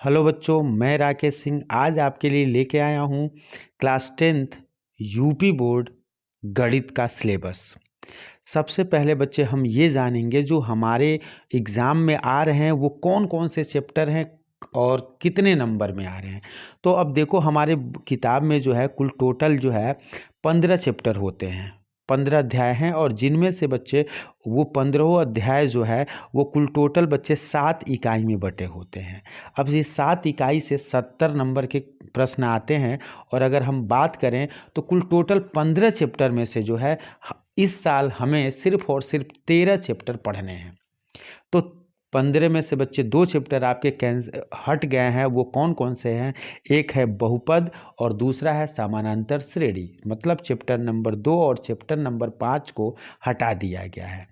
Hello बच्चों, मैं राकेश सिंह आज आपके लिए लेके आया हूँ क्लास 10th यूपी बोर्ड गणित का सिलेबस। सबसे पहले बच्चे हम ये जानेंगे जो हमारे एग्ज़ाम में आ रहे हैं वो कौन कौन से चैप्टर हैं और कितने नंबर में आ रहे हैं। तो अब देखो हमारे किताब में जो है कुल टोटल जो है 15 चैप्टर होते हैं, 15 अध्याय हैं और जिनमें से बच्चे वो 15 अध्याय जो है वो कुल टोटल बच्चे 7 इकाई में बटे होते हैं। अब ये 7 इकाई से 70 नंबर के प्रश्न आते हैं और अगर हम बात करें तो कुल टोटल 15 चैप्टर में से जो है इस साल हमें सिर्फ और सिर्फ 13 चैप्टर पढ़ने हैं। तो 15 में से बच्चे 2 चैप्टर आपके हट गए हैं। वो कौन कौन से हैं? एक है बहुपद और दूसरा है समानांतर श्रेणी। मतलब चैप्टर नंबर 2 और चैप्टर नंबर 5 को हटा दिया गया है।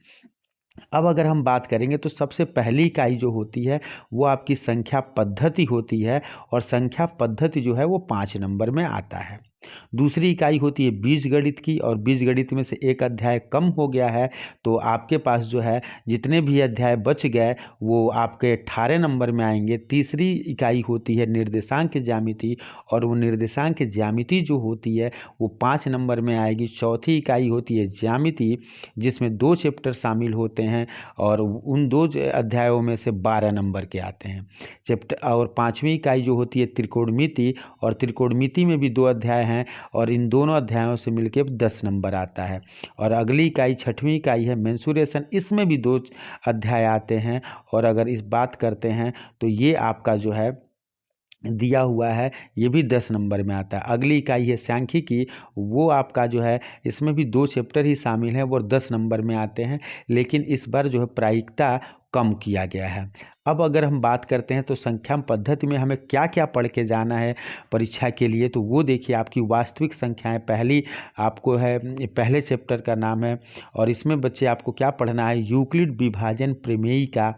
अब अगर हम बात करेंगे तो सबसे पहली इकाई जो होती है वो आपकी संख्या पद्धति होती है और संख्या पद्धति जो है वो 5 नंबर में आता है। दूसरी इकाई होती है बीजगणित की और बीजगणित में से एक अध्याय कम हो गया है तो आपके पास जो है जितने भी अध्याय बच गए वो आपके 18 नंबर में आएंगे। तीसरी इकाई होती है निर्देशांक ज्यामिति और वो निर्देशांक ज्यामिति जो होती है वो 5 नंबर में आएगी। चौथी इकाई होती है ज्यामिति जिसमें 2 चैप्टर शामिल होते हैं और उन 2 अध्यायों में से 12 नंबर के आते हैं चैप्टर। और 5वीं इकाई जो होती है त्रिकोणमिति और त्रिकोणमिति में भी 2 अध्याय हैं और इन दोनों अध्यायों से मिलकर 10 नंबर आता है। और अगली इकाई 6वीं इकाई है मेंसुरेशन, इसमें भी 2 अध्याय आते हैं और अगर इस बात करते हैं तो ये आपका जो है दिया हुआ है ये भी 10 नंबर में आता है। अगली इकाई है सांख्यिकी, वो आपका जो है इसमें भी 2 चैप्टर ही शामिल हैं वो 10 नंबर में आते हैं, लेकिन इस बार जो है प्रायिकता कम किया गया है। अब अगर हम बात करते हैं तो संख्या पद्धति में हमें क्या क्या पढ़ के जाना है परीक्षा के लिए, तो वो देखिए आपकी वास्तविक संख्याएं पहली आपको है, पहले चैप्टर का नाम है और इसमें बच्चे आपको क्या पढ़ना है? यूक्लिड विभाजन प्रमेय का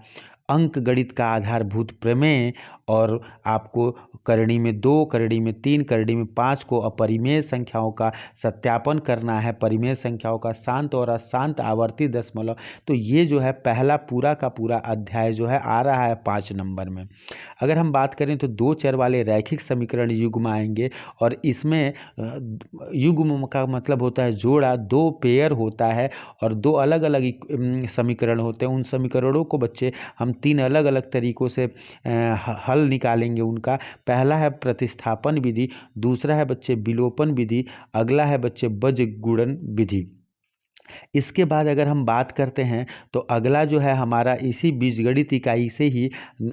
अंक गणित का आधारभूत प्रमेय और आपको करणी में 2, करणी में 3, करणी में 5 को अपरिमेय संख्याओं का सत्यापन करना है, परिमेय संख्याओं का शांत और अशांत आवर्ती दशमलव। तो ये जो है पहला पूरा का पूरा अध्याय जो है आ रहा है 5 नंबर में। अगर हम बात करें तो 2 चर वाले रैखिक समीकरण युग्म आएंगे और इसमें युग्म का मतलब होता है जोड़ा, 2 पेयर होता है और 2 अलग अलग समीकरण होते हैं। उन समीकरणों को बच्चे हम 3 अलग अलग तरीकों से हल निकालेंगे उनका। पहला है प्रतिस्थापन विधि, दूसरा है बच्चे विलोपन विधि, अगला है बच्चे बीजगुणन विधि। इसके बाद अगर हम बात करते हैं तो अगला जो है हमारा इसी बीजगणित इकाई से ही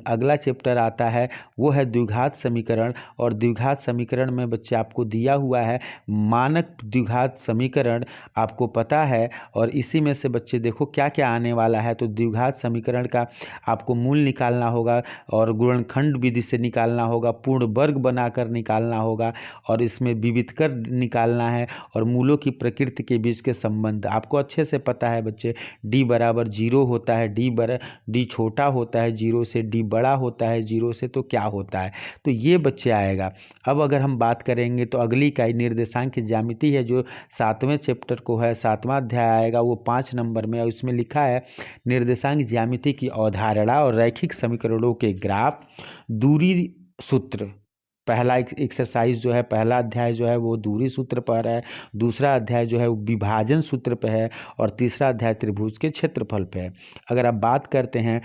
अगला चैप्टर आता है, वो है द्विघात समीकरण। और द्विघात समीकरण में बच्चे आपको दिया हुआ है मानक द्विघात समीकरण, आपको पता है। और इसी में से बच्चे देखो क्या क्या आने वाला है। तो द्विघात समीकरण का आपको मूल निकालना होगा और गुणनखंड विधि से निकालना होगा, पूर्ण वर्ग बनाकर निकालना होगा और इसमें विविधकर निकालना है और मूलों की प्रकृति के बीच के संबंध आपको अच्छे से पता है बच्चे। डी बराबर 0 होता है, डी छोटा होता है 0 से, डी बड़ा होता है 0 से, तो क्या होता है, तो ये बच्चे आएगा। अब अगर हम बात करेंगे तो अगली इकाई निर्देशांक ज्यामिति है जो 7वें चैप्टर को है, 7वां अध्याय आएगा, वो 5 नंबर में। और उसमें लिखा है निर्देशांक ज्यामिति की अवधारणा और रैखिक समीकरणों के ग्राफ, दूरी सूत्र। पहला एक्सरसाइज जो है, पहला अध्याय जो है वो दूरी सूत्र पर है, दूसरा अध्याय जो है वो विभाजन सूत्र पे है और तीसरा अध्याय त्रिभुज के क्षेत्रफल पे है। अगर आप बात करते हैं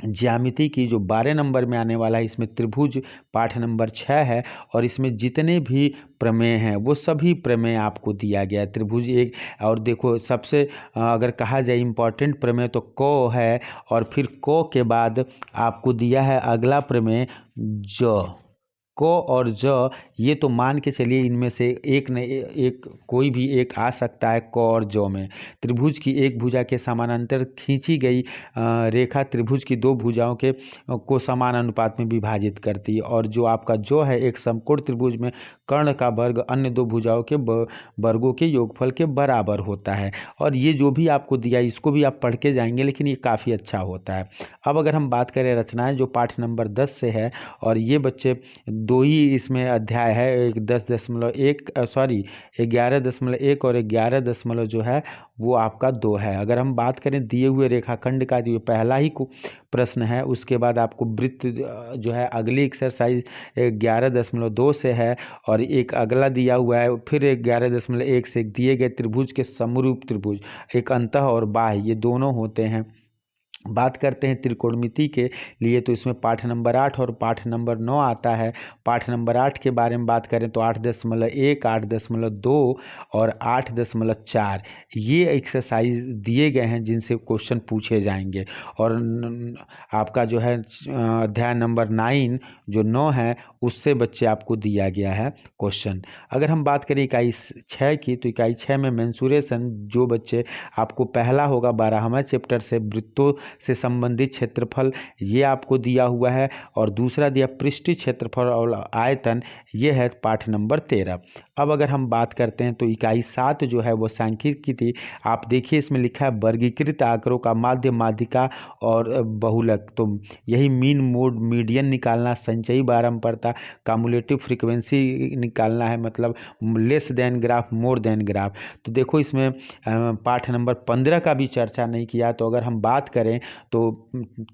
ज्यामिति की जो 12 नंबर में आने वाला है, इसमें त्रिभुज पाठ नंबर 6 है और इसमें जितने भी प्रमेय हैं वो सभी प्रमेय आपको दिया गया है। त्रिभुज एक, और देखो सबसे अगर कहा जाए इम्पॉर्टेंट प्रमेय तो क है और फिर क के बाद आपको दिया है अगला प्रमेय ज। क और ज ये तो मान के चलिए इनमें से एक न एक कोई भी एक आ सकता है क और ज में। त्रिभुज की एक भुजा के समानांतर खींची गई रेखा त्रिभुज की 2 भुजाओं के को समान अनुपात में विभाजित करती है और जो आपका जो है एक समकोण त्रिभुज में कर्ण का वर्ग अन्य 2 भुजाओं के वर्गों के योगफल के बराबर होता है। और ये जो भी आपको दिया इसको भी आप पढ़ के जाएंगे, लेकिन ये काफ़ी अच्छा होता है। अब अगर हम बात करें रचनाएं जो पाठ नंबर 10 से है और ये बच्चे दो ही इसमें अध्याय है, एक 11.1 और 11 जो है वो आपका 2 है। अगर हम बात करें दिए हुए रेखाखंड का, जो पहला ही प्रश्न है, उसके बाद आपको वृत्त जो है अगली एक्सरसाइज 11.2 से है, और एक अगला दिया हुआ है फिर 11.1 से दिए गए त्रिभुज के समरूप त्रिभुज, एक अंतः और बाह्य, ये दोनों होते हैं। बात करते हैं त्रिकोणमिति के लिए, तो इसमें पाठ नंबर 8 और पाठ नंबर 9 आता है। पाठ नंबर 8 के बारे में बात करें तो 8.1, 8.2 और 8.4 ये एक्सरसाइज दिए गए हैं जिनसे क्वेश्चन पूछे जाएंगे। और आपका जो है अध्याय नंबर 9 जो 9 है उससे बच्चे आपको दिया गया है क्वेश्चन। अगर हम बात करें इकाई 6 की, तो इकाई 6 में मेंसुरेशन, जो बच्चे आपको पहला होगा 12वां चैप्टर से वृत्तों से संबंधित क्षेत्रफल, ये आपको दिया हुआ है, और दूसरा दिया पृष्ठीय क्षेत्रफल और आयतन, ये है पाठ नंबर 13। अब अगर हम बात करते हैं तो इकाई 7 जो है वो सांख्यिकी थी। आप देखिए इसमें लिखा है वर्गीकृत आंकड़ों का माध्य, माध्यिका और बहुलक, तो यही मीन, मोड, मीडियन निकालना, संचयी बारंबारता, कम्युलेटिव फ्रीक्वेंसी निकालना है, मतलब less than graph, more than graph. तो देखो इसमें पाठ नंबर 15 का भी चर्चा नहीं किया। तो अगर हम बात करें तो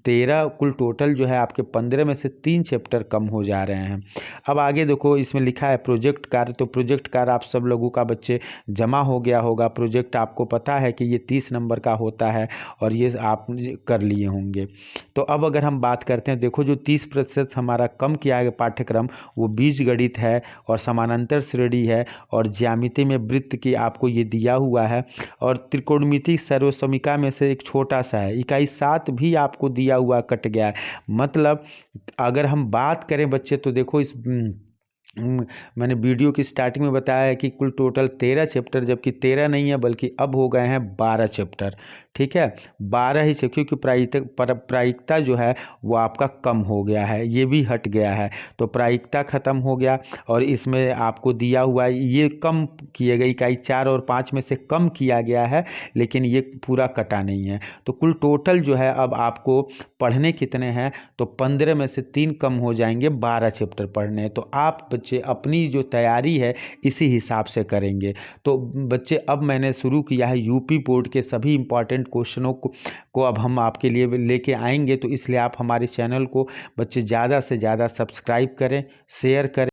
13 कुल टोटल जो है आपके 15 में से 3 चैप्टर कम हो जा रहे हैं। अब आगे देखो इसमें लिखा है प्रोजेक्ट कार्य, तो प्रोजेक्ट कार्य आप सब लोगों का बच्चे जमा हो गया होगा। प्रोजेक्ट आपको पता है कि ये 30 नंबर का होता है, और ये आप कर लिए होंगे। तो अब अगर हम बात करते हैं, देखो जो 30% हमारा कम किया गया पाठ्यक्रम, वो बीजगणित है और समानांतर श्रेणी है, और ज्यामिति में वृत्त की आपको ये दिया हुआ है, और त्रिकोणमिति सर्वसमीका में से एक छोटा सा है। इकाई 7 भी आपको दिया हुआ कट गया है। मतलब अगर हम बात करें बच्चे, तो देखो इस मैंने वीडियो की स्टार्टिंग में बताया है कि कुल टोटल 13 चैप्टर, जबकि 13 नहीं है बल्कि अब हो गए हैं 12 चैप्टर। ठीक है, 12 ही से, क्योंकि प्रायिकता जो है वो आपका कम हो गया है, ये भी हट गया है। तो प्रायिकता खत्म हो गया, और इसमें आपको दिया हुआ है ये कम किए गए, इकाई 4 और 5 में से कम किया गया है, लेकिन ये पूरा कटा नहीं है। तो कुल टोटल जो है अब आपको पढ़ने कितने हैं, तो 15 में से 3 कम हो जाएंगे, 12 चैप्टर पढ़ने हैं। तो आप बच्चे अपनी जो तैयारी है इसी हिसाब से करेंगे। तो बच्चे अब मैंने शुरू किया है यूपी बोर्ड के सभी इंपॉर्टेंट क्वेश्चनों को अब हम आपके लिए लेके आएंगे। तो इसलिए आप हमारे चैनल को बच्चे ज़्यादा से ज़्यादा सब्सक्राइब करें, शेयर करें।